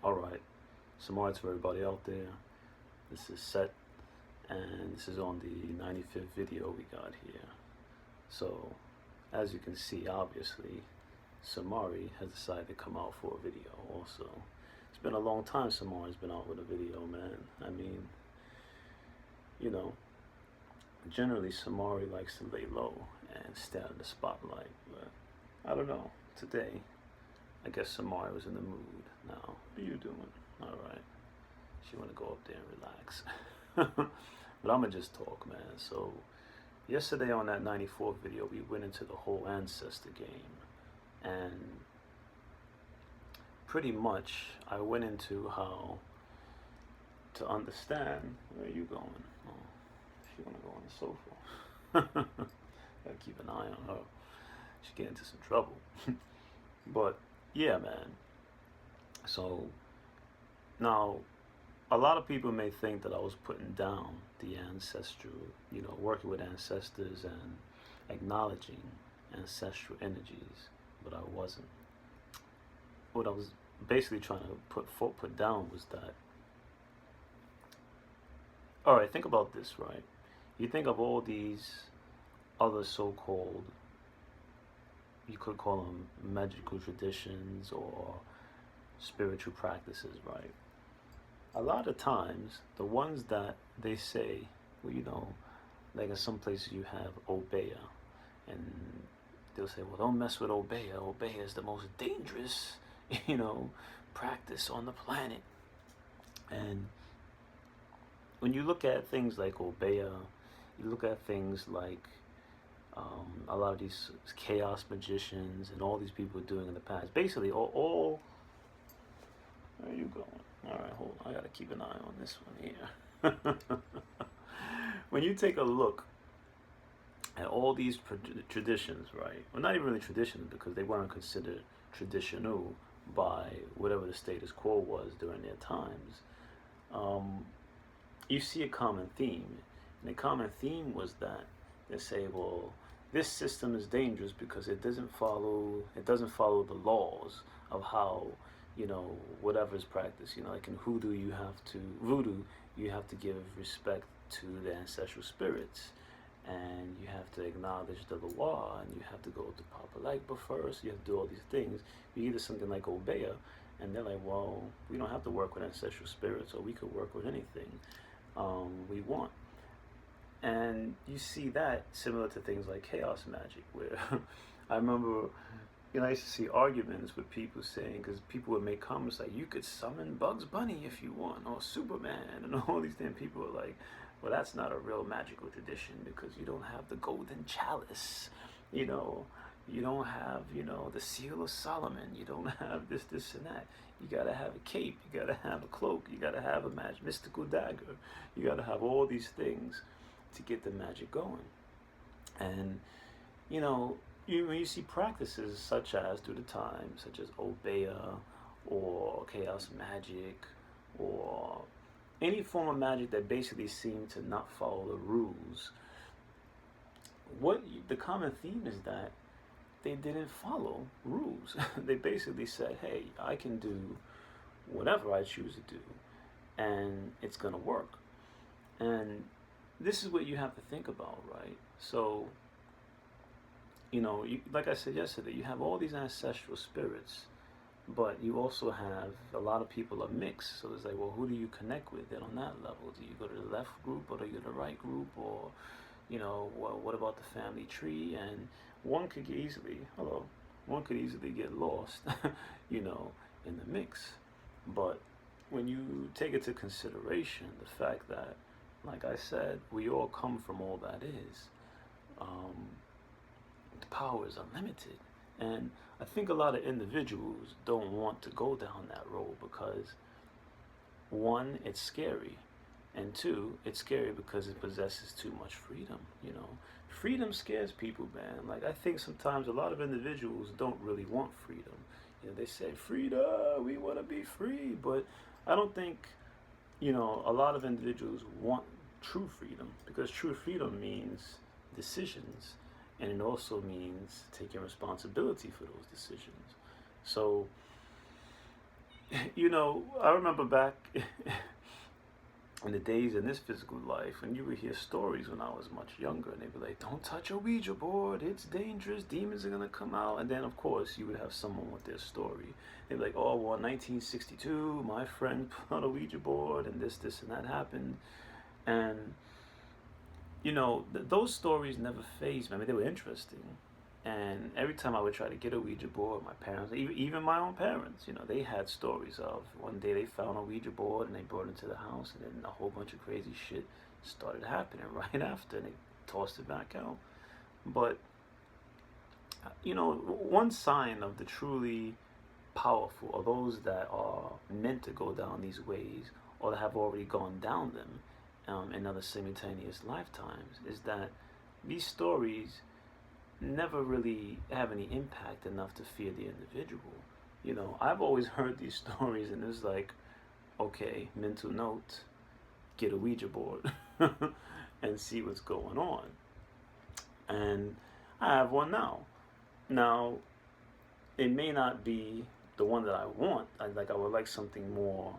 Alright, SUMARI to everybody out there. This is Set, and this is on the 95th video we got here. So, as you can see, obviously, SUMARI has decided to come out for a video also. It's been a long time SUMARI's been out with a video, man. I mean, you know, generally SUMARI likes to lay low and stay out of the spotlight, but I don't know. Today, I guess SUMARI was in the mood. Now, what are you doing? Alright. She want to go up there and relax. But I'm going to just talk, man. So, yesterday on that 94th video, we went into the whole ancestor game. And pretty much, I went into how to understand. Where are you going? Oh, she want to go on the sofa. Gotta keep an eye on her. She get into some trouble. But, yeah, man. So, now, a lot of people may think that I was putting down the ancestral, you know, working with ancestors and acknowledging ancestral energies, but I wasn't. What I was basically trying to put down was that, all right, think about this, right? You think of all these other so-called, you could call them magical traditions or spiritual practices, right? A lot of times, the ones that they say, well, you know, like in some places you have Obeya, and they'll say, well, don't mess with Obeya. Obeya is the most dangerous, you know, practice on the planet. And when you look at things like Obeya, you look at things like a lot of these chaos magicians and all these people doing in the past. Basically, all where are you going? All right, hold on. I got to keep an eye on this one here. When you take a look at all these traditions, right? Well, not even really traditions because they weren't considered traditional by whatever the status quo was during their times. You see a common theme. And the common theme was that they say, well, this system is dangerous because it doesn't follow the laws of how, you know, whatever is practiced. You know, like in voodoo, you have to give respect to the ancestral spirits, and you have to acknowledge the Loa, and you have to go to Papa Legba first. You have to do all these things. You either something like Obeya, and they're like, well, we don't have to work with ancestral spirits, or we could work with anything we want. And you see that similar to things like chaos magic, where I remember, you know, I used to see arguments with people saying, because people would make comments like, you could summon Bugs Bunny if you want, or Superman, and all these things. People were like, well, that's not a real magical tradition because you don't have the golden chalice, you know, you don't have, you know, the seal of Solomon, you don't have this, and that. You gotta have a cape, you gotta have a cloak, you gotta have a mystical dagger, you gotta have all these things to get the magic going. And, you know, when you see practices such as through the time, such as Obeya or chaos magic or any form of magic that basically seemed to not follow the rules, the common theme is that they didn't follow rules. They basically said, hey, I can do whatever I choose to do and it's gonna work. And this is what you have to think about, right? So, you know, like I said yesterday, you have all these ancestral spirits, but you also have a lot of people are mixed. So it's like, well, who do you connect with then on that level? Do you go to the left group or do you go to the right group? Or, you know, well, what about the family tree? And one could easily get lost, you know, in the mix. But when you take into consideration the fact that, like I said, we all come from all that is, the power is unlimited. And I think a lot of individuals don't want to go down that road because, one, it's scary, and two, it's scary because it possesses too much freedom, you know. Freedom scares people, man. Like, I think sometimes a lot of individuals don't really want freedom. You know, they say, freedom, we want to be free, but I don't think, you know, a lot of individuals want true freedom, because true freedom means decisions, and it also means taking responsibility for those decisions. So You know, I remember back in the days in this physical life when you would hear stories when I was much younger, and they'd be like, don't touch a Ouija board, it's dangerous, demons are gonna come out. And then of course you would have someone with their story. They'd be like, oh well, in 1962 my friend put on a Ouija board and this and that happened. And you know, those stories never fazed me. I mean, they were interesting. And every time I would try to get a Ouija board, my parents, even my own parents, you know, they had stories of one day they found a Ouija board and they brought it into the house, and then a whole bunch of crazy shit started happening right after, and they tossed it back out. But, you know, one sign of the truly powerful are those that are meant to go down these ways or that have already gone down them in other simultaneous lifetimes is that these stories never really have any impact enough to fear the individual. You know, I've always heard these stories and it's like, okay, mental note, get a Ouija board and see what's going on. And I have one now. Now, it may not be the one that I want. I would like something more,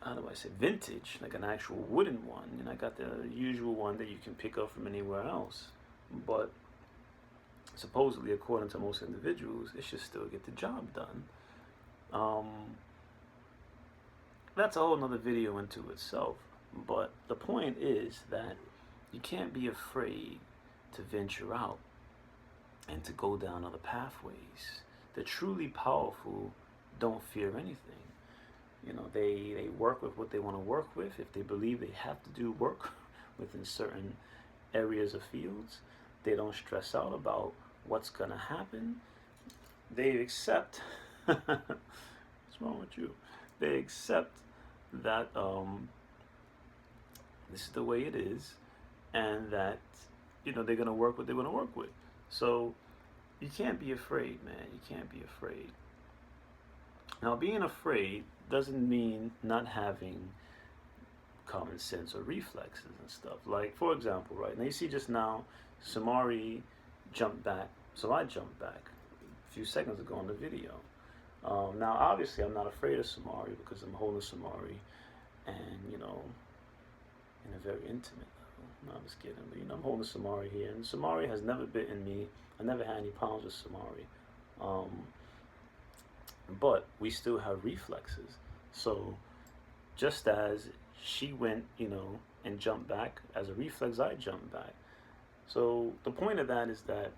how do I say, vintage, like an actual wooden one. And I got the usual one that you can pick up from anywhere else. But supposedly, according to most individuals, it should still get the job done. That's a whole nother video into itself. But the point is that you can't be afraid to venture out and to go down other pathways. The truly powerful don't fear anything. You know, they work with what they want to work with. If they believe they have to do work within certain areas of fields, they don't stress out about what's gonna happen. They accept what's wrong with you? They accept that this is the way it is, and that, you know, they're gonna work what they want to work with. So you can't be afraid, man. You can't be afraid. Now, being afraid doesn't mean not having common sense or reflexes and stuff. Like, for example, right now you see just now, SUMARI jumped back, so I jumped back a few seconds ago in the video. Now, obviously, I'm not afraid of SUMARI because I'm holding SUMARI, and you know, in a very intimate level. No, I'm just kidding, but you know, I'm holding SUMARI here, and SUMARI has never bitten me. I never had any problems with SUMARI. But we still have reflexes. So just as she went, you know, and jumped back, as a reflex, I jumped back. So the point of that is that,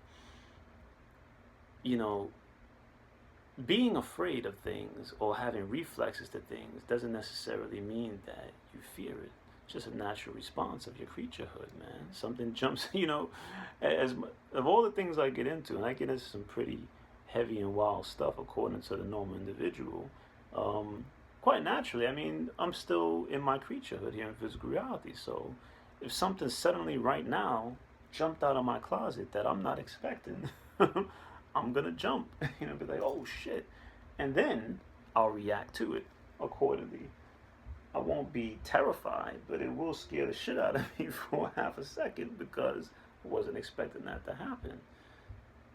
you know, being afraid of things or having reflexes to things doesn't necessarily mean that you fear it. It's just a natural response of your creaturehood, man. Something jumps, you know, as of all the things I get into, and I get into some pretty heavy and wild stuff according to the normal individual, quite naturally, I mean, I'm still in my creaturehood here in physical reality. So if something suddenly right now jumped out of my closet that I'm not expecting, I'm gonna jump, you know, be like, oh shit. And then I'll react to it accordingly. I won't be terrified, but it will scare the shit out of me for half a second because I wasn't expecting that to happen.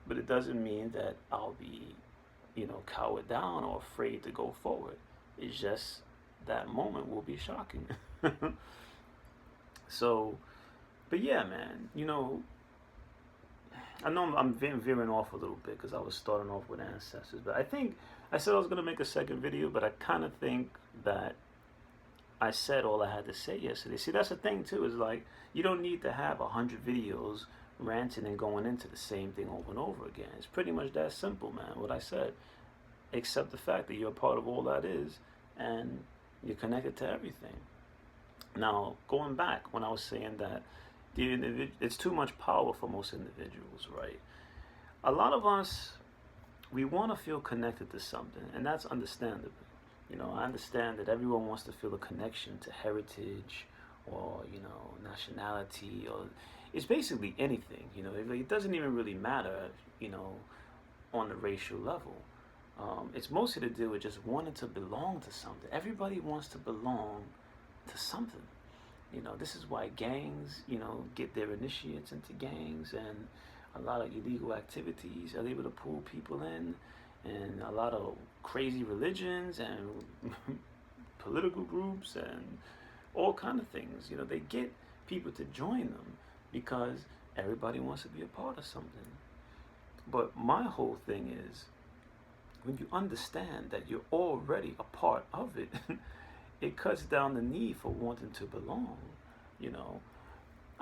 But it doesn't mean that I'll be, you know, cowered down or afraid to go forward. It's just that moment will be shocking. So, but yeah, man, you know, I know I'm veering off a little bit because I was starting off with Ancestors, but I think I said I was going to make a second video, but I kind of think that I said all I had to say yesterday. See, that's the thing too, is like, you don't need to have 100 videos ranting and going into the same thing over and over again. It's pretty much that simple, man, what I said. Accept the fact that you're a part of all that is, and you're connected to everything. Now, going back, when I was saying that it's too much power for most individuals, right? A lot of us, we want to feel connected to something, and that's understandable. You know, I understand that everyone wants to feel a connection to heritage or, you know, nationality, or it's basically anything, you know. It doesn't even really matter, you know, on the racial level. It's mostly to do with just wanting to belong to something. Everybody wants to belong to something. You know, this is why gangs, you know, get their initiates into gangs, and a lot of illegal activities are able to pull people in, and a lot of crazy religions and political groups and all kind of things. You know, they get people to join them because everybody wants to be a part of something. But my whole thing is, when you understand that you're already a part of it, it cuts down the need for wanting to belong. You know,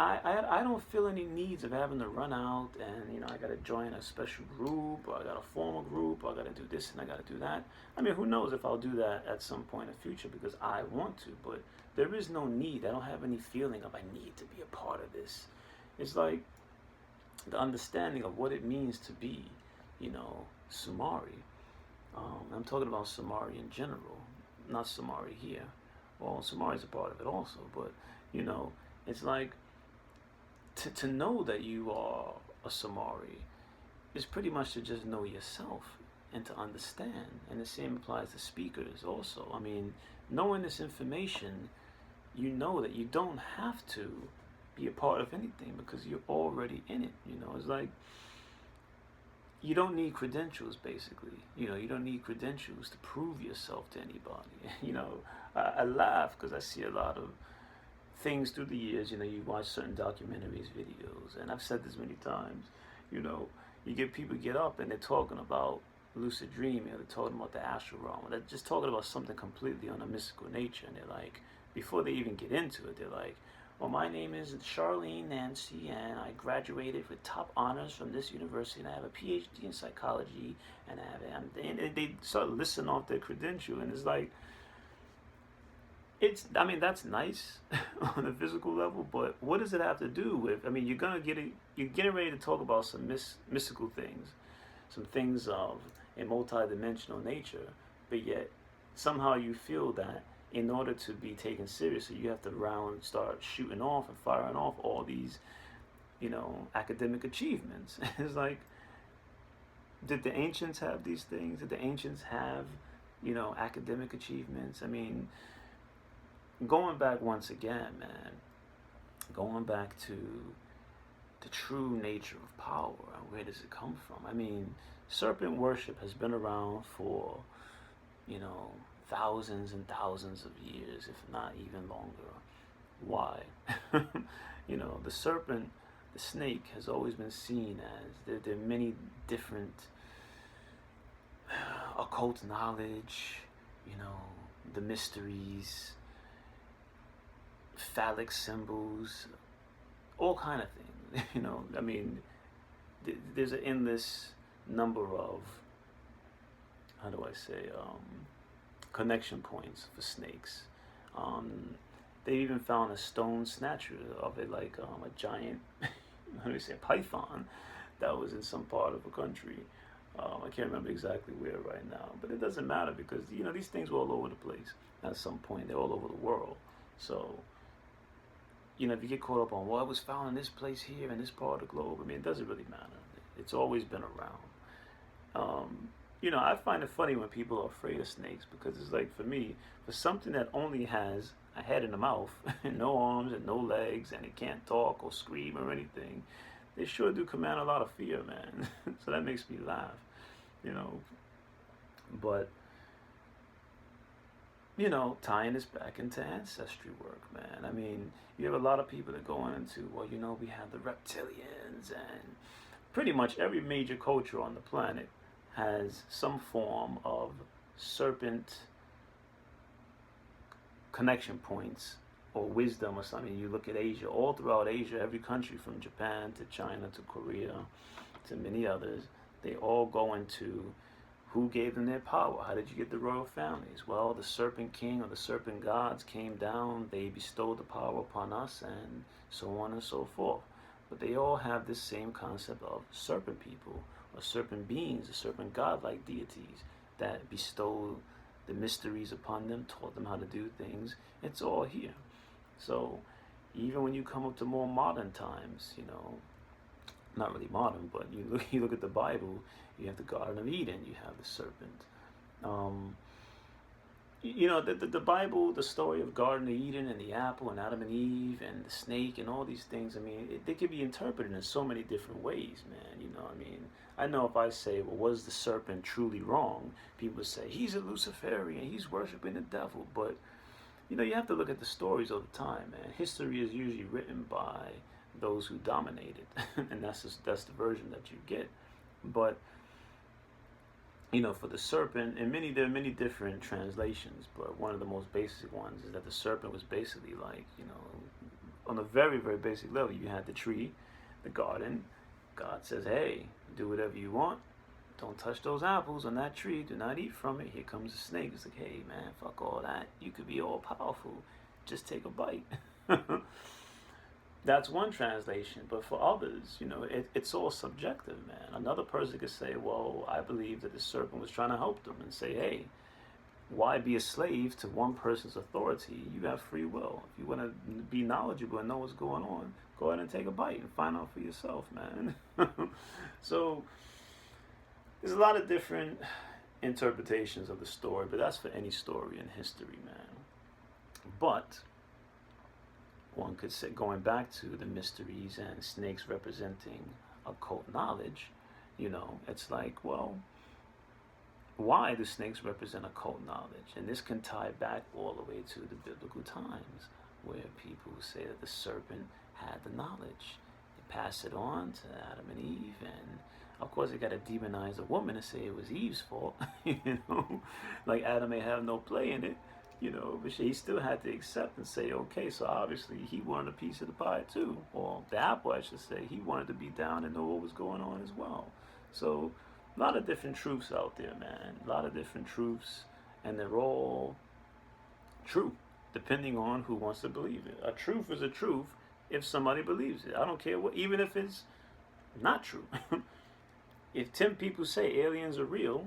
I don't feel any needs of having to run out and, you know, I got to join a special group, or I got to form a group, or I got to do this and I got to do that. I mean, who knows if I'll do that at some point in the future because I want to, but there is no need. I don't have any feeling of I need to be a part of this. It's like the understanding of what it means to be, you know, SUMARI. I'm talking about SUMARI in general, not SUMARI here. Well, SUMARI is a part of it also, but, you know, it's like, to know that you are a SUMARI is pretty much to just know yourself and to understand. And the same applies to speakers also. I mean, knowing this information, you know that you don't have to be a part of anything because you're already in it. You know, it's like, you don't need credentials, basically. You know, you don't need credentials to prove yourself to anybody. You know, I laugh because I see a lot of things through the years. You know, you watch certain documentaries, videos, and I've said this many times. You know, you get people get up and they're talking about lucid dreaming, or they're talking about the astral realm, or they're just talking about something completely on a mystical nature, and they're like, before they even get into it, they're like, well, my name is Charlene Nancy, and I graduated with top honors from this university, and I have a PhD in psychology, and and they start listing off their credential, and it's like, I mean, that's nice on a physical level, but what does it have to do with, I mean, you're getting ready to talk about some mystical things, some things of a multi-dimensional nature, but yet somehow you feel that in order to be taken seriously, you have to start shooting off and firing off all these, you know, academic achievements. It's like, did the ancients have these things? Did the ancients have, you know, academic achievements? I mean, going back once again, man, going back to the true nature of power and where does it come from? I mean, serpent worship has been around for, you know, thousands and thousands of years, if not even longer. Why? You know, the serpent, the snake, has always been seen as, there are many different occult knowledge, you know, the mysteries, phallic symbols, all kind of things. You know, I mean, there's an endless number of, how do I say, connection points for snakes. They even found a stone statue of it, like a giant, how do you say, python that was in some part of a country. I can't remember exactly where right now, but it doesn't matter because, you know, these things were all over the place at some point. They're all over the world. So, you know, if you get caught up on, well, it was found in this place here in this part of the globe, I mean, it doesn't really matter. It's always been around. You know, I find it funny when people are afraid of snakes because it's like, for me, for something that only has a head and a mouth and no arms and no legs and it can't talk or scream or anything, they sure do command a lot of fear, man. So that makes me laugh, you know. But, you know, tying this back into ancestry work, man. I mean, you have a lot of people that go into, well, you know, we have the reptilians, and pretty much every major culture on the planet has some form of serpent connection points or wisdom or something. You look at Asia, all throughout Asia, every country from Japan to China to Korea to many others, they all go into who gave them their power. How did you get the royal families? Well, the serpent king or the serpent gods came down, they bestowed the power upon us, and so on and so forth. But they all have this same concept of serpent people, or serpent beings, or serpent godlike deities that bestow the mysteries upon them, taught them how to do things. It's all here. So even when you come up to more modern times, you know, not really modern, but you look at the Bible, you have the Garden of Eden, you have the serpent. You know, the Bible, the story of Garden of Eden and the apple and Adam and Eve and the snake and all these things, I mean, they could be interpreted in so many different ways, man. You know, I mean, I know if I say, well, was the serpent truly wrong? People say, he's a Luciferian, he's worshiping the devil. But, you know, you have to look at the stories all the time, man. History is usually written by those who dominated, and that's the version that you get. But you know, for the serpent, and there are many different translations, but one of the most basic ones is that the serpent was basically like, you know, on a very, very basic level, you had the tree, the garden. God says, hey, do whatever you want. Don't touch those apples on that tree. Do not eat from it. Here comes the snake. It's like, hey, man, fuck all that. You could be all powerful. Just take a bite. That's one translation, but for others, you know, it's all subjective, man. Another person could say, well, I believe that the serpent was trying to help them and say, hey, why be a slave to one person's authority? You have free will. If you want to be knowledgeable and know what's going on, go ahead and take a bite and find out for yourself, man. So there's a lot of different interpretations of the story, but that's for any story in history, man. But one could say, going back to the mysteries and snakes representing occult knowledge, you know, it's like, well, why do snakes represent occult knowledge? And this can tie back all the way to the biblical times, where people say that the serpent had the knowledge. They passed it on to Adam and Eve, and of course they got to demonize a woman and say it was Eve's fault, you know, like Adam may have no play in it. You know, but he still had to accept and say, okay, so obviously he wanted a piece of the pie too, or the apple, I should say. He wanted to be down and know what was going on as well. So a lot of different truths out there, man. A lot of different truths, and they're all true, depending on who wants to believe it. A truth is a truth if somebody believes it. I don't care what, even if it's not true. If 10 people say aliens are real,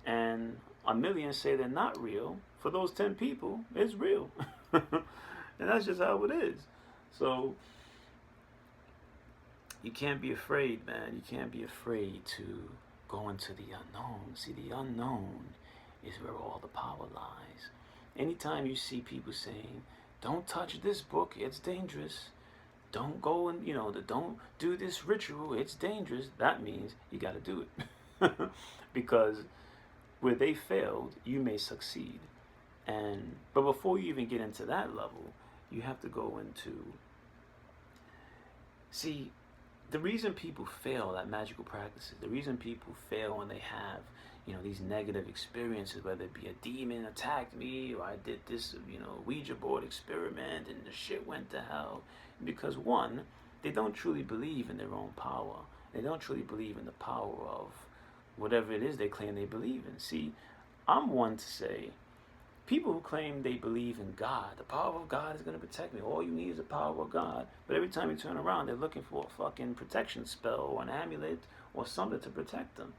and a million say they're not real, for those 10 people, it's real. And that's just how it is. So you can't be afraid, man. You can't be afraid to go into the unknown. See, the unknown is where all the power lies. Anytime you see people saying, don't touch this book, it's dangerous. Don't go and, you know, don't do this ritual, it's dangerous. That means you got to do it. Because where they failed, you may succeed. But before you even get into that level, you have to go into, see, the reason people fail at magical practices, the reason people fail when they have, you know, these negative experiences, whether it be a demon attacked me, or I did this, you know, Ouija board experiment and the shit went to hell, because one, they don't truly believe in their own power. They don't truly believe in the power of whatever it is they claim they believe in. See, I'm one to say, people who claim they believe in God, the power of God is going to protect me. All you need is the power of God. But every time you turn around, they're looking for a fucking protection spell or an amulet or something to protect them.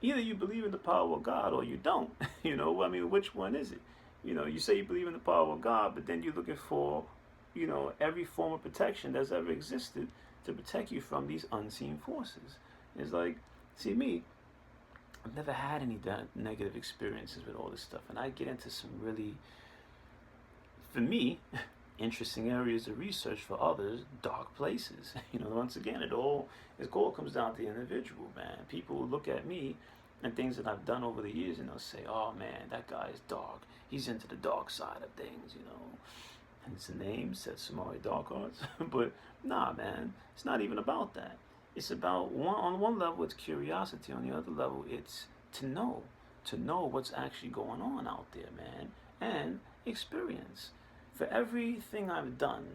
Either you believe in the power of God or you don't. You know, I mean, which one is it? You know, you say you believe in the power of God, but then you're looking for, you know, every form of protection that's ever existed to protect you from these unseen forces. It's like, see, me, I've never had any negative experiences with all this stuff, and I get into some really, for me, interesting areas of research. For others, dark places. You know, once again, it all comes down to the individual, man. People will look at me and things that I've done over the years, and they'll say, oh man, that guy is dark. He's into the dark side of things, you know. And it's a name, said SUMARI Dark Arts. But nah, man, it's not even about that. It's about, on one level, it's curiosity. On the other level, it's to know what's actually going on out there, man, and experience. For everything I've done,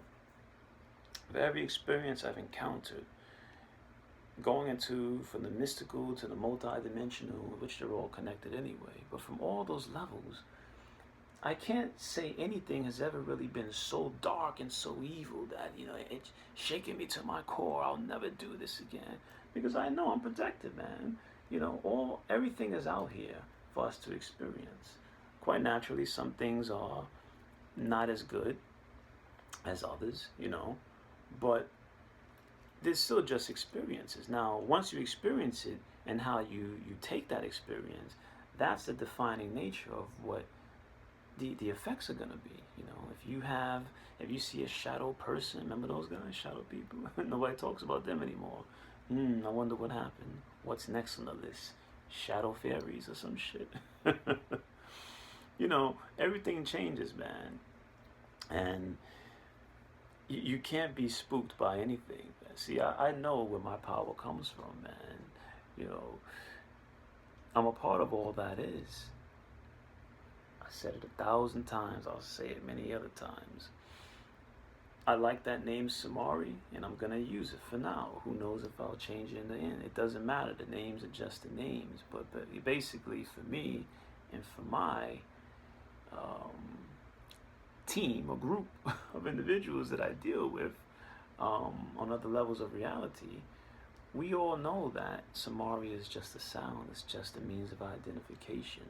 for every experience I've encountered, going into from the mystical to the multi-dimensional, which they're all connected anyway, but from all those levels, I can't say anything has ever really been so dark and so evil that, you know, it's shaking me to my core. I'll never do this again, because I know I'm protected, man. You know, everything is out here for us to experience. Quite naturally, some things are not as good as others, you know, but there's still just experiences. Now, once you experience it and how you take that experience, that's the defining nature of what the effects are gonna be. You know, if you see a shadow person, remember those guys, shadow people? Nobody talks about them anymore. I wonder what happened. What's next on the list? Shadow fairies or some shit. You know, everything changes, man, and you can't be spooked by anything. See, I know where my power comes from, man. You know, I'm a part of all that is. I said it 1,000 times. I'll say it many other times. I like that name SUMARI, and I'm gonna use it for now. Who knows if I'll change it in the end? It doesn't matter. The names are just the names. But basically, for me and for my team or group of individuals that I deal with on other levels of reality, we all know that SUMARI is just a sound. It's just a means of identification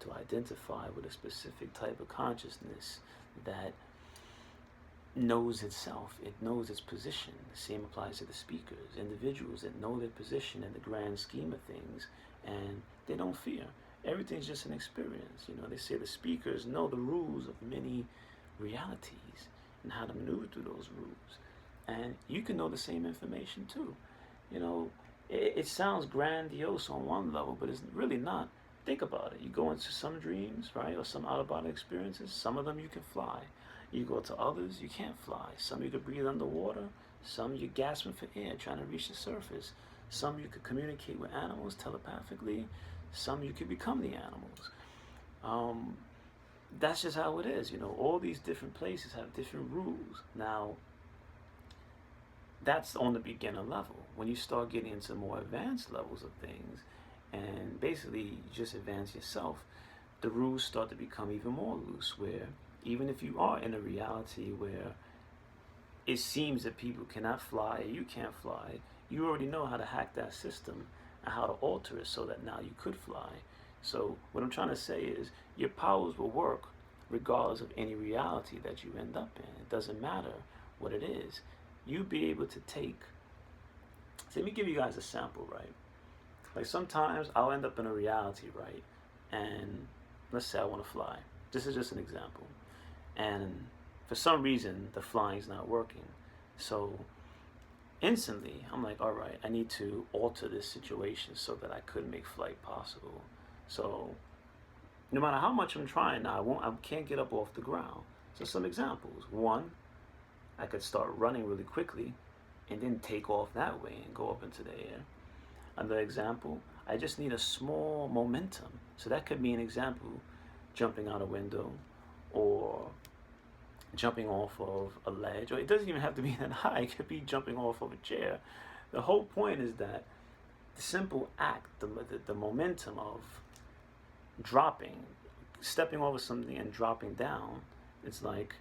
to identify with a specific type of consciousness that knows itself. It knows its position. The same applies to the speakers, individuals that know their position in the grand scheme of things, and they don't fear. Everything's just an experience. You know, they say the speakers know the rules of many realities and how to maneuver through those rules. And you can know the same information too. You know, it sounds grandiose on one level, but it's really not. Think about it. You go into some dreams, right, or some out-of-body experiences. Some of them you can fly. You go to others, you can't fly. Some you could breathe underwater. Some you're gasping for air, trying to reach the surface. Some you could communicate with animals telepathically. Some you could become the animals. That's just how it is. You know, all these different places have different rules. Now, that's on the beginner level. When you start getting into more advanced levels of things, and basically you just advance yourself, the rules start to become even more loose, where even if you are in a reality where it seems that people cannot fly or you can't fly, you already know how to hack that system and how to alter it so that now you could fly. So what I'm trying to say is your powers will work regardless of any reality that you end up in. It doesn't matter what it is. You'll be able to take, so let me give you guys a sample, right? Like sometimes I'll end up in a reality, right? And let's say I want to fly. This is just an example. And for some reason, the flying's not working. So instantly, I'm like, all right, I need to alter this situation so that I could make flight possible. So no matter how much I'm trying now, I can't get up off the ground. So some examples. One, I could start running really quickly and then take off that way and go up into the air. Another example, I just need a small momentum. So that could be an example, jumping out a window or jumping off of a ledge, or it doesn't even have to be that high. It could be jumping off of a chair. The whole point is that the simple act, the momentum of dropping, stepping over something and dropping down, it's like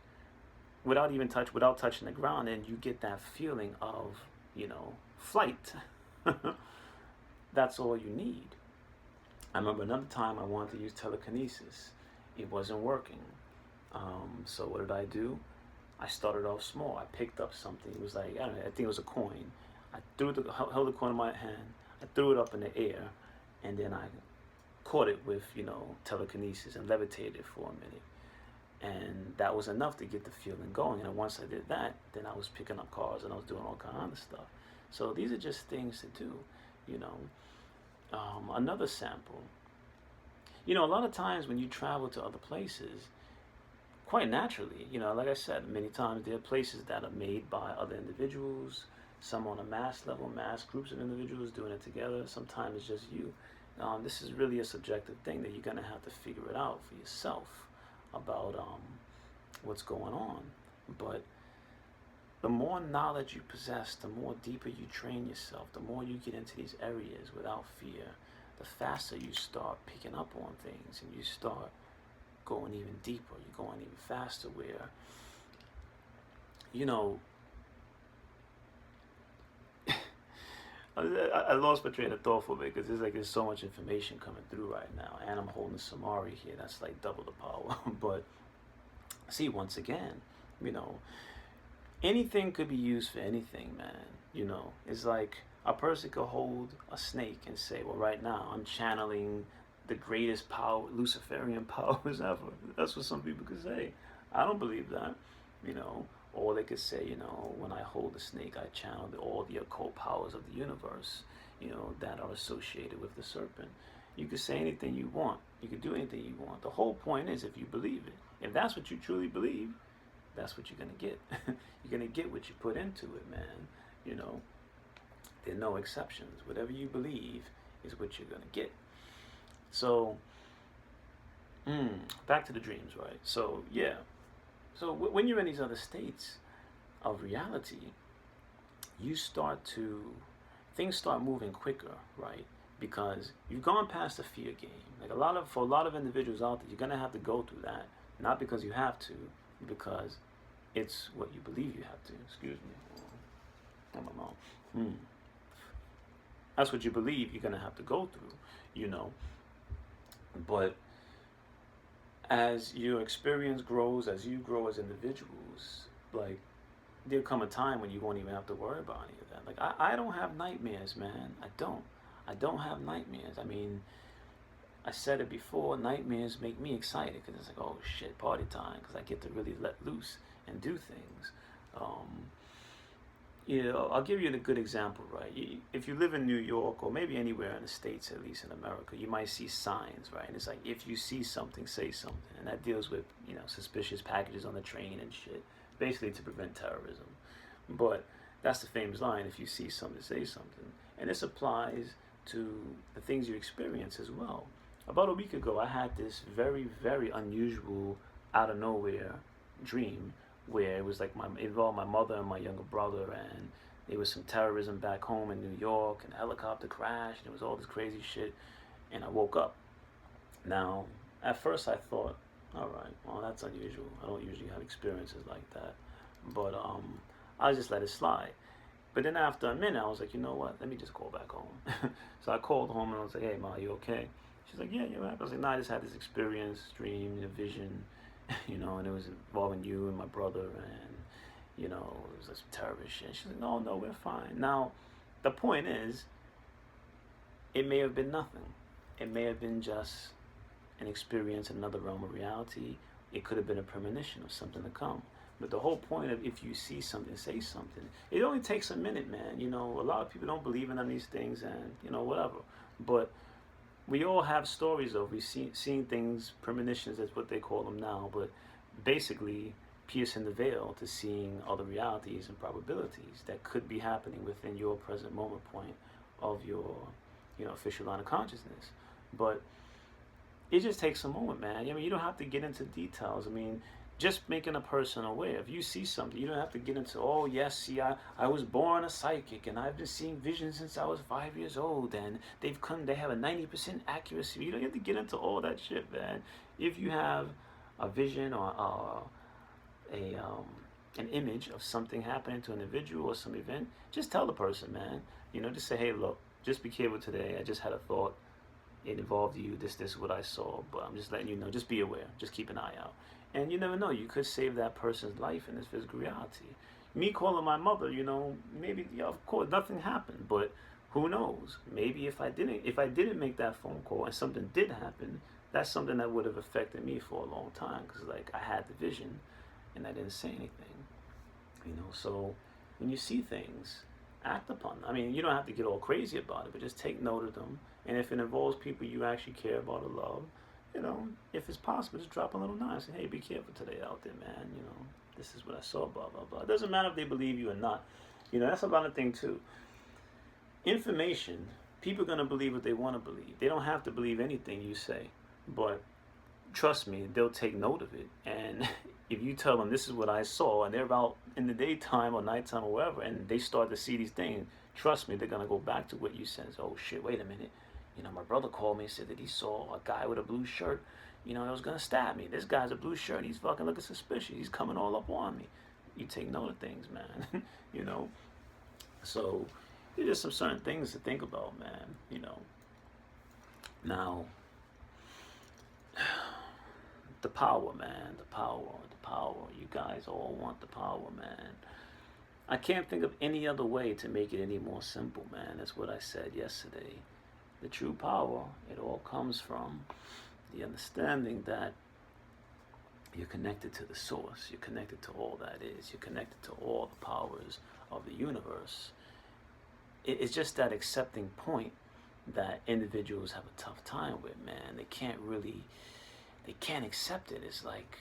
without touching the ground, and you get that feeling of, you know, flight. That's all you need. I remember another time I wanted to use telekinesis. It wasn't working. So what did I do? I started off small. I picked up something. It was like, I don't know, I think it was a coin. I held the coin in my hand. I threw it up in the air, and then I caught it with, you know, telekinesis and levitated it for a minute. And that was enough to get the feeling going. And once I did that, then I was picking up cars and I was doing all kinds of stuff. So these are just things to do, you know. Another sample. You know, a lot of times when you travel to other places, quite naturally, you know, like I said, many times there are places that are made by other individuals, some on a mass level, mass groups of individuals doing it together. Sometimes it's just you. This is really a subjective thing that you're going to have to figure it out for yourself about what's going on. But the more knowledge you possess, the more deeper you train yourself, the more you get into these areas without fear, the faster you start picking up on things, and you start going even deeper, you're going even faster, where, you know, I lost my train of thought for a bit, because there's so much information coming through right now, and I'm holding SUMARI here. That's like double the power. But see, once again, you know, anything could be used for anything, man. You know, it's like a person could hold a snake and say, well, right now I'm channeling the greatest power, Luciferian powers ever. That's what some people could say. I don't believe that, you know. Or they could say, you know, when I hold the snake, I channel all the occult powers of the universe, you know, that are associated with the serpent. You could say anything you want. You could do anything you want. The whole point is if you believe it. If that's what you truly believe, that's what you're going to get. You're going to get what you put into it, man. You know, there are no exceptions. Whatever you believe is what you're going to get. So, back to the dreams, right? So, yeah. So when you're in these other states of reality, things start moving quicker, right? Because you've gone past the fear game. Like for a lot of individuals out there, you're gonna have to go through that, not because you have to, because it's what you believe you have to. Excuse me. I'm alone. That's what you believe you're gonna have to go through, you know. But as your experience grows, as you grow as individuals, like there'll come a time when you won't even have to worry about any of that. Like I don't have nightmares, man. I don't have nightmares. I mean, I said it before, nightmares make me excited because it's like, oh shit, party time, because I get to really let loose and do things. You know, I'll give you a good example, right? If you live in New York or maybe anywhere in the States, at least in America, you might see signs, right? And it's like, if you see something, say something. And that deals with, you know, suspicious packages on the train and shit, basically to prevent terrorism. But that's the famous line, if you see something, say something. And this applies to the things you experience as well. About a week ago, I had this very, very unusual, out of nowhere dream where it was like it involved my mother and my younger brother, and there was some terrorism back home in New York, and a helicopter crashed, and it was all this crazy shit, and I woke up. Now, at first I thought, all right, well, that's unusual. I don't usually have experiences like that, but I just let it slide. But then after a minute, I was like, you know what? Let me just call back home. So I called home and I was like, hey, Ma, you okay? She's like, yeah, you're right. I was like, nah, I just had this experience, dream, vision, you know, and it was involving you and my brother, and, you know, it was like some terrorist shit. She's like, no, we're fine. Now, the point is, it may have been nothing. It may have been just an experience in another realm of reality. It could have been a premonition of something to come. But the whole point of if you see something, say something. It only takes a minute, man. You know, a lot of people don't believe in these things and, you know, whatever. But we all have stories of seeing things, premonitions, that's what they call them now, but basically piercing the veil to seeing other realities and probabilities that could be happening within your present moment point of your, you know, official line of consciousness. But it just takes a moment, man. I mean, you don't have to get into details. I mean, just making a person aware. If you see something, you don't have to get into, oh, yes, see, I was born a psychic, and I've been seeing visions since I was 5 years old, and they have a 90% accuracy. You don't have to get into all that shit, man. If you have a vision or an image of something happening to an individual or some event, just tell the person, man. You know, just say, hey, look, just be careful today. I just had a thought. It involved you. This is what I saw, but I'm just letting you know. Just be aware. Just keep an eye out. And you never know, you could save that person's life in this physical reality. Me calling my mother, you know, maybe, yeah, of course, nothing happened, but who knows? Maybe if I didn't make that phone call and something did happen, that's something that would have affected me for a long time, because, like, I had the vision and I didn't say anything, you know. So when you see things, act upon them. I mean, you don't have to get all crazy about it, but just take note of them. And if it involves people you actually care about or love, you know, if it's possible, just drop a little line. Say, hey, be careful today out there, man. You know, this is what I saw, blah, blah, blah. It doesn't matter if they believe you or not. You know, that's another thing, too. Information, people are going to believe what they want to believe. They don't have to believe anything you say. But trust me, they'll take note of it. And if you tell them this is what I saw, and they're out in the daytime or nighttime or wherever, and they start to see these things, trust me, they're going to go back to what you said. Oh, shit, wait a minute. You know, my brother called me and said that he saw a guy with a blue shirt, you know, that was going to stab me. This guy's a blue shirt. He's fucking looking suspicious. He's coming all up on me. You take note of things, man, you know. So there's just some certain things to think about, man, you know. Now, the power, man, the power. You guys all want the power, man. I can't think of any other way to make it any more simple, man. That's what I said yesterday. the true power, it all comes from the understanding that you're connected to the source, you're connected to all that is, you're connected to all the powers of the universe. It's just that accepting point that individuals have a tough time with, man. They can't accept it. It's like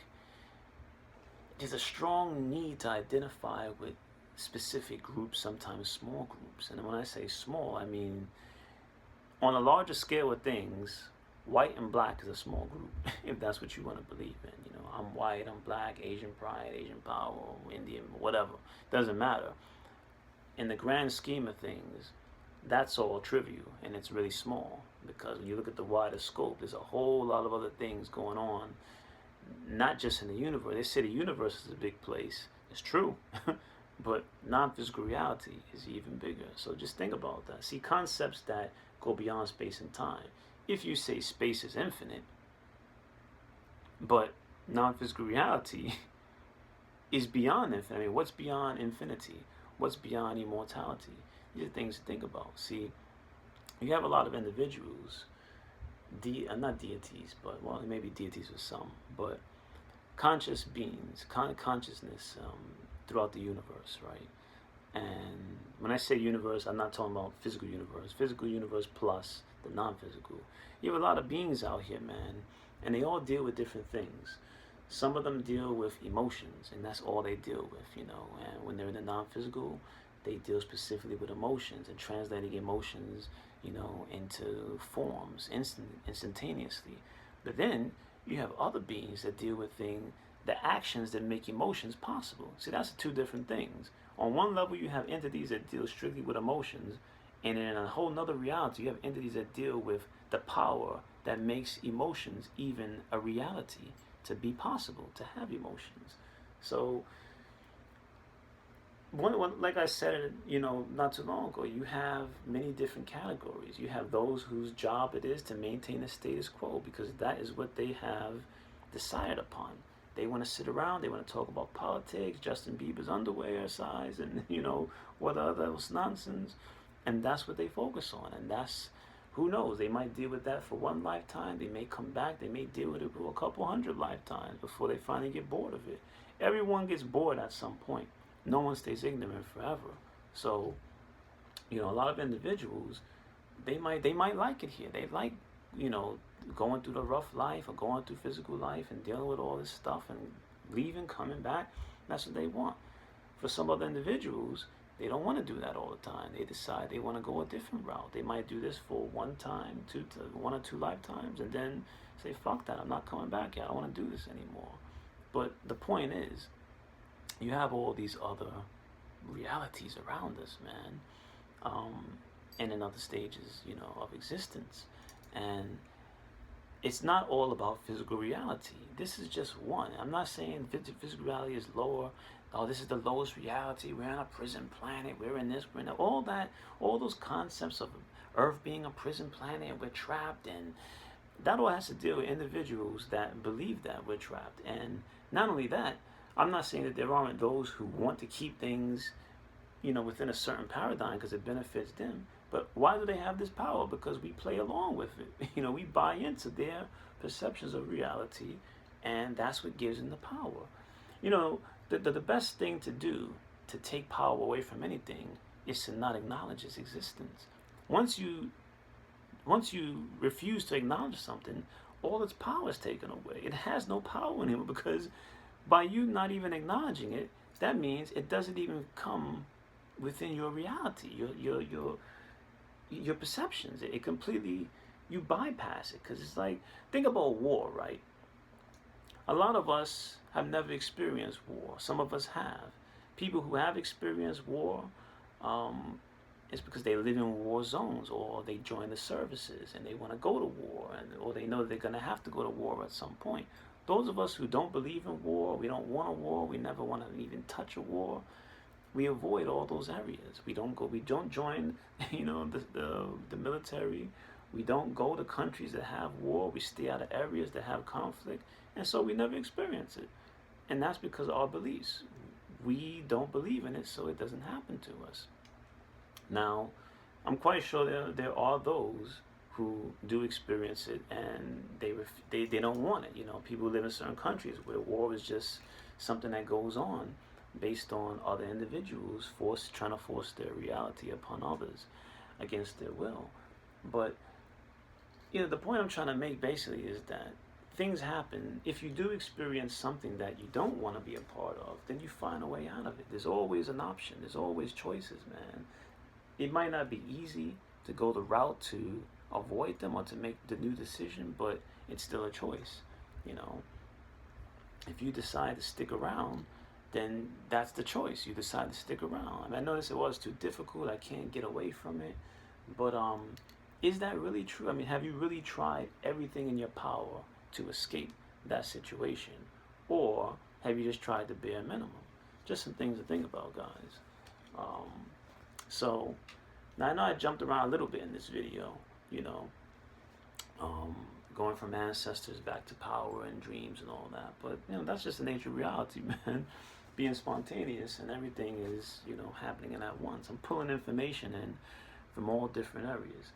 there's a strong need to identify with specific groups, sometimes small groups. And when I say small, I mean on a larger scale of things, white and black is a small group, if that's what you want to believe in. You know, I'm white, I'm black, Asian pride, Asian power, Indian, whatever. Doesn't matter. In the grand scheme of things, that's all trivial, and it's really small, because when you look at the wider scope, there's a whole lot of other things going on, not just in the universe. They say the universe is a big place. It's true. But non-physical reality is even bigger. So just think about that. See, concepts that go beyond space and time. If you say space is infinite, but non-physical reality is beyond infinite. I mean, what's beyond infinity? What's beyond immortality? These are things to think about. See, you have a lot of individuals, not deities, but, well, maybe deities with some, but conscious beings, consciousness throughout the universe, right? And when I say universe, I'm not talking about physical universe plus the non-physical. You have a lot of beings out here, man, and they all deal with different things. Some of them deal with emotions, and that's all they deal with, you know. And when they're in the non-physical, they deal specifically with emotions and translating emotions, you know, into forms instantaneously. But then you have other beings that deal with the actions that make emotions possible. See, that's two different things. On one level, you have entities that deal strictly with emotions, and in a whole nother reality, you have entities that deal with the power that makes emotions even a reality, to be possible, to have emotions. So, like I said, you know, not too long ago, you have many different categories. You have those whose job it is to maintain the status quo, because that is what they have decided upon. They want to sit around, they want to talk about politics, Justin Bieber's underwear size, and, you know, what other nonsense. And that's what they focus on. And that's, who knows, they might deal with that for one lifetime. They may come back, they may deal with it for a couple hundred lifetimes before they finally get bored of it. Everyone gets bored at some point. No one stays ignorant forever. So, you know, a lot of individuals, they might like it here. They like, you know, going through the rough life or going through physical life and dealing with all this stuff and leaving, coming back. That's what they want. For some other individuals, they don't want to do that all the time. They decide they want to go a different route. They might do this for one time, one or two lifetimes, and then say, fuck that, I'm not coming back yet. I don't want to do this anymore. But the point is, you have all these other realities around us, man, and in other stages, you know, of existence. And it's not all about physical reality. This is just one. I'm not saying physical reality is lower. Oh, this is the lowest reality. We're on a prison planet. We're in this. We're in that. All that. All those concepts of Earth being a prison planet and we're trapped, and that all has to deal with individuals that believe that we're trapped. And not only that, I'm not saying that there aren't those who want to keep things, you know, within a certain paradigm because it benefits them. But why do they have this power? Because we play along with it. You know, we buy into their perceptions of reality, and that's what gives them the power. You know, the best thing to do to take power away from anything is to not acknowledge its existence. Once you refuse to acknowledge something, all its power is taken away. It has no power anymore, because by you not even acknowledging it, that means it doesn't even come within your reality, your perceptions. It completely, you bypass it. Because it's like, think about war, right? A lot of us have never experienced war. Some of us have. People who have experienced war, it's because they live in war zones, or they join the services and they want to go to war, or they know they're going to have to go to war at some point. Those of us who don't believe in war, we don't want a war, we never want to even touch a war, we avoid all those areas. We don't join, you know, the military. We don't go to countries that have war. We stay out of areas that have conflict, and so we never experience it. And that's because of our beliefs. We don't believe in it, so it doesn't happen to us. Now, I'm quite sure there are those who do experience it, and they don't want it. You know, people who live in certain countries where war is just something that goes on based on other individuals trying to force their reality upon others against their will. But you know, the point I'm trying to make basically is that things happen. If you do experience something that you don't want to be a part of, then you find a way out of it. There's always an option. There's always choices, man. It might not be easy to go the route to avoid them or to make the new decision, but it's still a choice. You know, if you decide to stick around, then that's the choice. You decide to stick around. I mean, I noticed it was too difficult. I can't get away from it. But is that really true? I mean, have you really tried everything in your power to escape that situation? Or have you just tried the bare minimum? Just some things to think about, guys. So, now I know I jumped around a little bit in this video, you know, going from ancestors back to power and dreams and all that. But, you know, that's just the nature of reality, man. Being spontaneous, and everything is, you know, happening at once. I'm pulling information in from all different areas.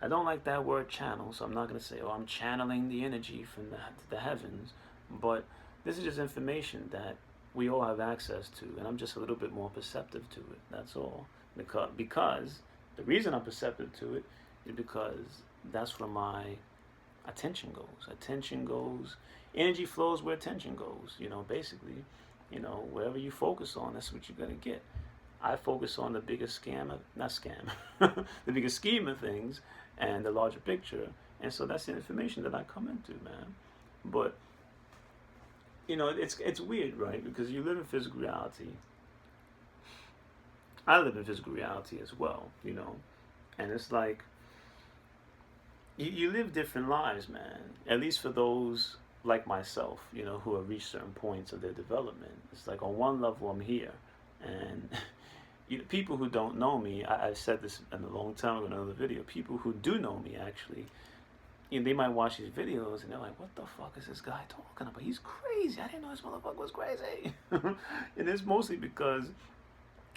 I don't like that word channel, so I'm not going to say, oh, I'm channeling the energy from the heavens. But this is just information that we all have access to, and I'm just a little bit more perceptive to it. That's all. Because the reason I'm perceptive to it is because that's where my attention goes. Attention goes, energy flows where attention goes, you know, basically. You know, wherever you focus on, that's what you're going to get. I focus on the biggest the biggest scheme of things and the larger picture. And so that's the information that I come into, man. But, you know, it's weird, right? Because you live in physical reality. I live in physical reality as well, you know. And it's like, you live different lives, man. At least for those like myself, you know, who have reached certain points of their development. It's like on one level I'm here, and people who don't know me, I've said this in a long time in another video, people who do know me actually, you know, they might watch these videos and they're like, what the fuck is this guy talking about? He's crazy. I didn't know this motherfucker was crazy. And it's mostly because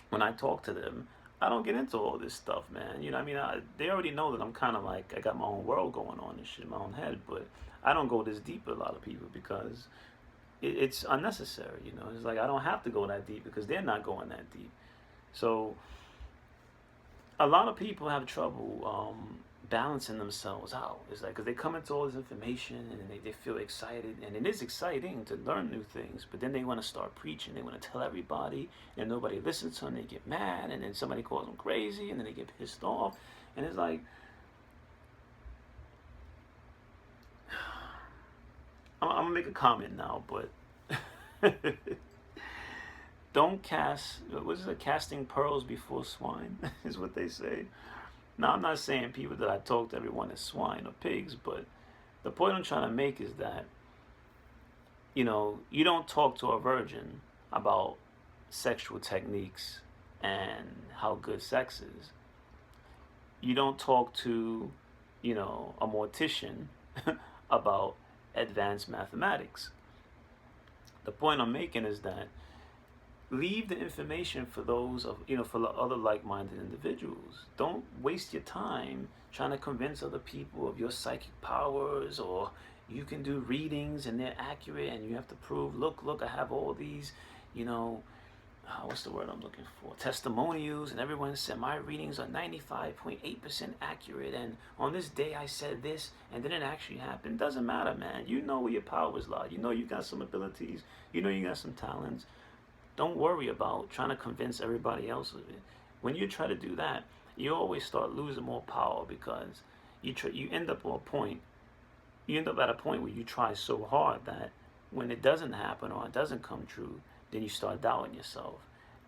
when I talk to them, I don't get into all this stuff, man. You know, I mean, they already know that I'm kind of like, I got my own world going on and shit in my own head, but I don't go this deep with a lot of people because it's unnecessary, you know. It's like I don't have to go that deep because they're not going that deep. So a lot of people have trouble balancing themselves out. It's like, because they come into all this information and they feel excited, and it is exciting to learn new things, but then they want to start preaching. They want to tell everybody, and nobody listens to them. They get mad, and then somebody calls them crazy, and then they get pissed off. And it's like, I'm going to make a comment now, but don't casting pearls before swine, is what they say. Now, I'm not saying people that I talk to everyone is swine or pigs, but the point I'm trying to make is that, you know, you don't talk to a virgin about sexual techniques and how good sex is. You don't talk to, you know, a mortician about advanced mathematics. The point I'm making is that leave the information for those of, you know, for other like-minded individuals. Don't waste your time trying to convince other people of your psychic powers, or you can do readings and they're accurate and you have to prove, look, I have all these, you know, what's the word I'm looking for? Testimonials, and everyone said my readings are 95.8% accurate, and on this day I said this, and then it actually happened. Doesn't matter, man. You know where your powers lie. You know you got some abilities. You know you got some talents. Don't worry about trying to convince everybody else of it. When you try to do that, you always start losing more power, because you end up at a point where you try so hard that when it doesn't happen or it doesn't come true, then you start doubting yourself.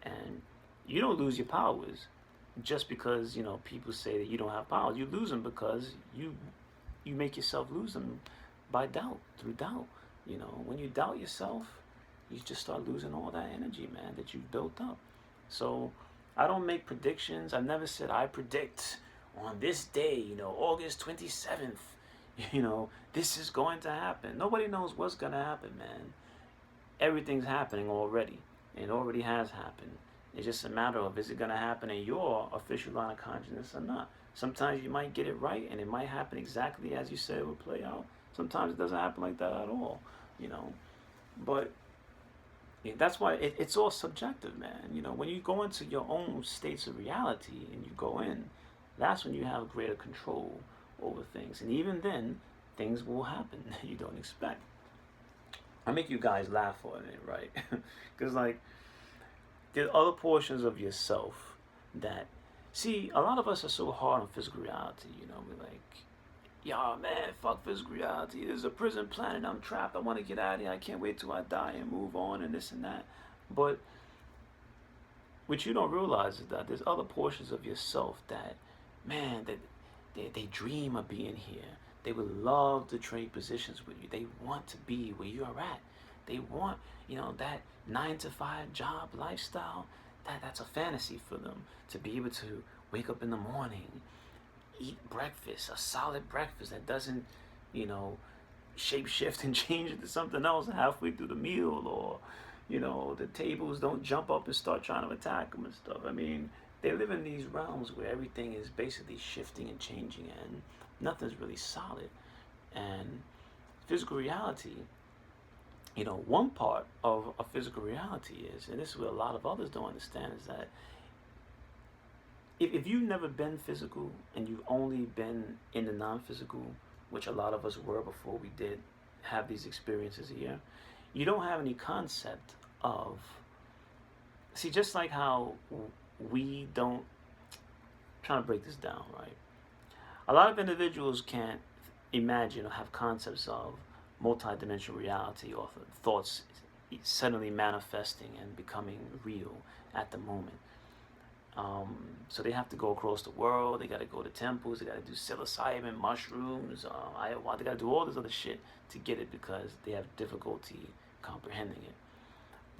And you don't lose your powers just because, you know, people say that you don't have powers. You lose them because you make yourself lose them by doubt, through doubt. You know, when you doubt yourself, you just start losing all that energy, man, that you've built up. So I don't make predictions. I've never said I predict on this day, you know, August 27th, you know, this is going to happen. Nobody knows what's going to happen, man. Everything's happening already. It already has happened. It's just a matter of, is it going to happen in your official line of consciousness or not? Sometimes you might get it right, and it might happen exactly as you said it would play out. Sometimes it doesn't happen like that at all, you know. But yeah, that's why it's all subjective, man. You know, when you go into your own states of reality and you go in, that's when you have greater control over things. And even then, things will happen that you don't expect. I make you guys laugh on it, right? Because, like, there's other portions of yourself that, see, a lot of us are so hard on physical reality, you know. We're like, yo, man, fuck physical reality. This is a prison planet. I'm trapped. I want to get out of here. I can't wait till I die and move on and this and that. But what you don't realize is that there's other portions of yourself that, man, that they dream of being here. They would love to trade positions with you. They want to be where you're at. They want, you know, that 9 to 5 job lifestyle. That's a fantasy for them, to be able to wake up in the morning, eat breakfast, a solid breakfast that doesn't, you know, shape shift and change into something else halfway through the meal, or, you know, the tables don't jump up and start trying to attack them and stuff. I mean, they live in these realms where everything is basically shifting and changing, and nothing's really solid. And physical reality, you know, one part of a physical reality is, and this is what a lot of others don't understand, is that if you've never been physical and you've only been in the non-physical, which a lot of us were before we did have these experiences here, you don't have any concept of, see, just like how we don't, I'm trying to break this down, right? A lot of individuals can't imagine or have concepts of multidimensional reality, or thoughts suddenly manifesting and becoming real at the moment. So they have to go across the world. They got to go to temples. They got to do psilocybin, mushrooms, ayahuasca. They got to do all this other shit to get it, because they have difficulty comprehending it.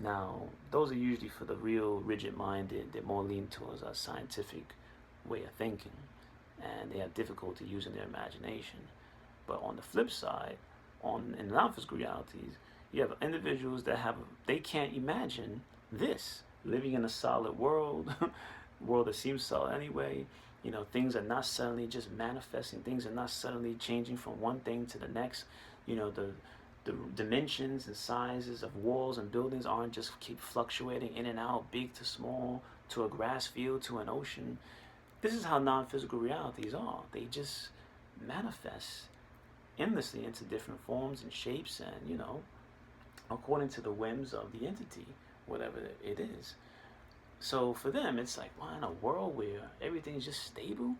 Now, those are usually for the real rigid-minded. They're more lean towards a scientific way of thinking, and they have difficulty using their imagination. But on the flip side, in non-physical realities, you have individuals that they can't imagine this, living in a solid world, world that seems solid anyway. You know, things are not suddenly just manifesting. Things are not suddenly changing from one thing to the next. You know, the dimensions and sizes of walls and buildings aren't just keep fluctuating in and out, big to small, to a grass field, to an ocean. This is how non-physical realities are. They just manifest endlessly into different forms and shapes, and, you know, according to the whims of the entity, whatever it is. So for them, it's like, wow, in a world where everything's just stable,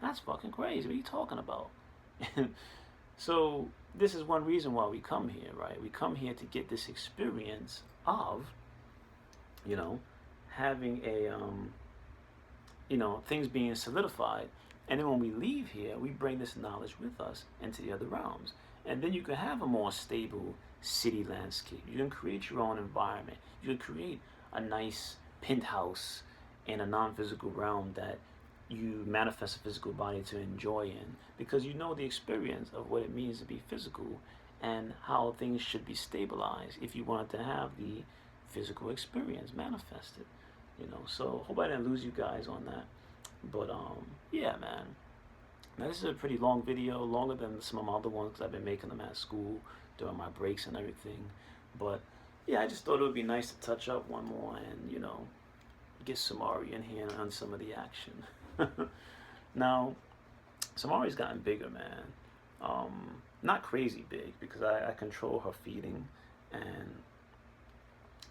that's fucking crazy. What are you talking about? So this is one reason why we come here, right? We come here to get this experience of, you know, having a, you know, things being solidified. And then when we leave here, we bring this knowledge with us into the other realms. And then you can have a more stable city landscape. You can create your own environment. You can create a nice penthouse in a non-physical realm that you manifest a physical body to enjoy in, because you know the experience of what it means to be physical and how things should be stabilized if you want to have the physical experience manifested, you know. So hope I didn't lose you guys on that. But yeah, man. Now this is a pretty long video, longer than some of my other ones, because I've been making them at school during my breaks and everything. But yeah, I just thought it would be nice to touch up one more and, you know, get SUMARI in here on some of the action. Now, SUMARI's gotten bigger, man. Not crazy big, because I control her feeding, and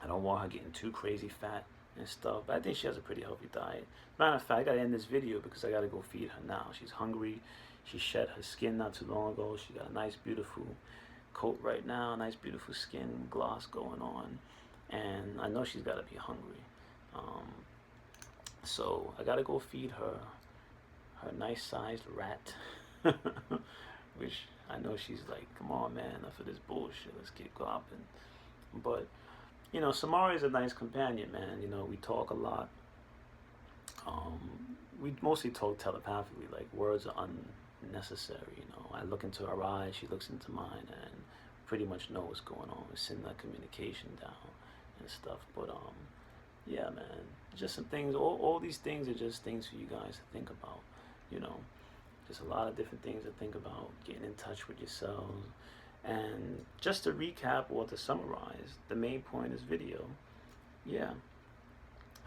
I don't want her getting too crazy fat and stuff. But I think she has a pretty healthy diet. Matter of fact, I gotta end this video because I gotta go feed her now. She's hungry. She shed her skin not too long ago. She got a nice, beautiful coat right now. Nice, beautiful skin gloss going on. And I know she's gotta be hungry. So I gotta go feed her nice sized rat. Which I know she's like, come on, man, enough of this bullshit. Let's get gopping. But, you know, SUMARI is a nice companion, man. You know, we talk a lot. We mostly talk telepathically, like words are unnecessary, you know. I look into her eyes, she looks into mine, and pretty much know what's going on. We send that communication down and stuff. But yeah, man, just some things. All these things are just things for you guys to think about. you know, just a lot of different things to think about, getting in touch with yourselves. And just to recap or to summarize, the main point of this video, yeah,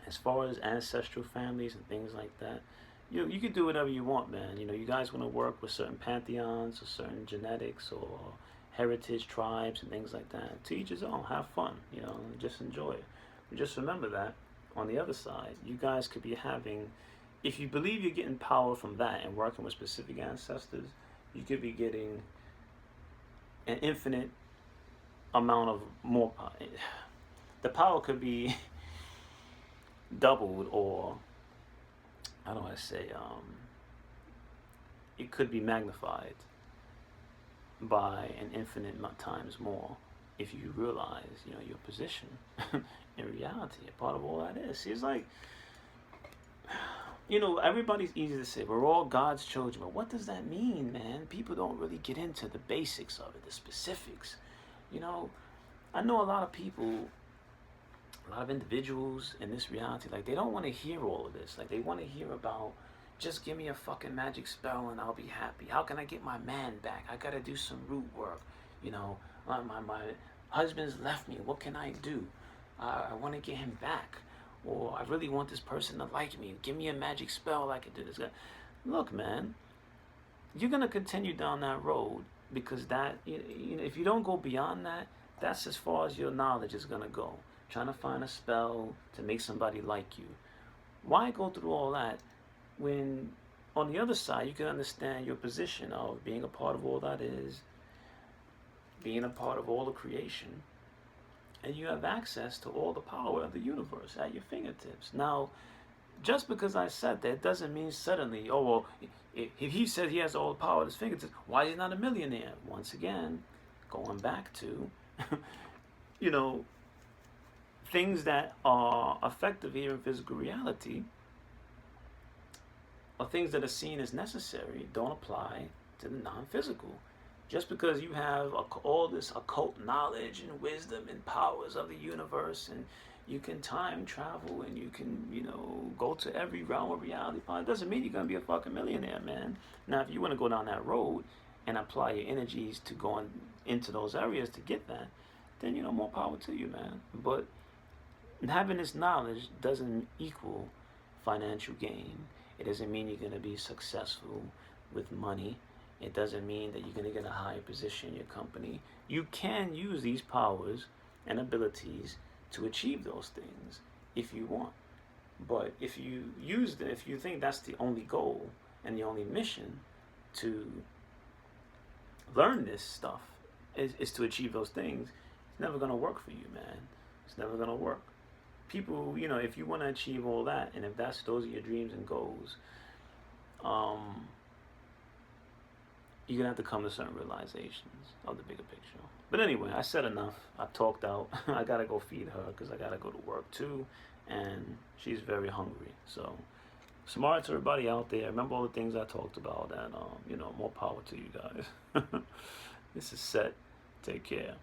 as far as ancestral families and things like that, you can do whatever you want, man. You know, you guys want to work with certain pantheons or certain genetics or heritage tribes and things like that. To each his own. Have fun, you know, just enjoy it. But just remember that on the other side, you guys could be having, if you believe you're getting power from that and working with specific ancestors, you could be getting an infinite amount of more power. The power could be doubled, or how do I say, it could be magnified by an infinite times more if you realize, you know, your position in reality, a part of all that is. See, it's like, you know, everybody's easy to say, we're all God's children, but what does that mean, man? People don't really get into the basics of it, the specifics. You know, I know a lot of people, a lot of individuals in this reality, like, they don't want to hear all of this. Like, they want to hear about, just give me a fucking magic spell and I'll be happy. How can I get my man back? I gotta do some root work. You know, my husband's left me. What can I do? I want to get him back. Or I really want this person to like me. Give me a magic spell I can do this. Look, man, you're going to continue down that road, because that, you know, if you don't go beyond that, that's as far as your knowledge is going to go. Trying to find a spell to make somebody like you. Why go through all that when on the other side you can understand your position of being a part of all that is, being a part of all the creation, and you have access to all the power of the universe at your fingertips. Now, just because I said that doesn't mean suddenly, oh, well, if he said he has all the power at his fingertips, why is he not a millionaire? Once again, going back to, you know, things that are effective here in physical reality, or things that are seen as necessary, don't apply to the non-physical. Just because you have all this occult knowledge and wisdom and powers of the universe, and you can time travel and you can, you know, go to every realm of reality, it doesn't mean you're going to be a fucking millionaire, man. Now, if you want to go down that road and apply your energies to go into those areas to get that, then, you know, more power to you, man. But having this knowledge doesn't equal financial gain. It doesn't mean you're going to be successful with money. It doesn't mean that you're going to get a higher position in your company. You can use these powers and abilities to achieve those things if you want. But if you use them, if you think that's the only goal and the only mission to learn this stuff is to achieve those things, it's never going to work for you, man. It's never going to work. People, you know, if you want to achieve all that, and if those are your dreams and goals, you're going to have to come to certain realizations of the bigger picture. But anyway, I said enough. I talked out. I got to go feed her because I got to go to work too. And she's very hungry. So, SUMARI to everybody out there. Remember all the things I talked about. And, you know, more power to you guys. This is Set. Take care.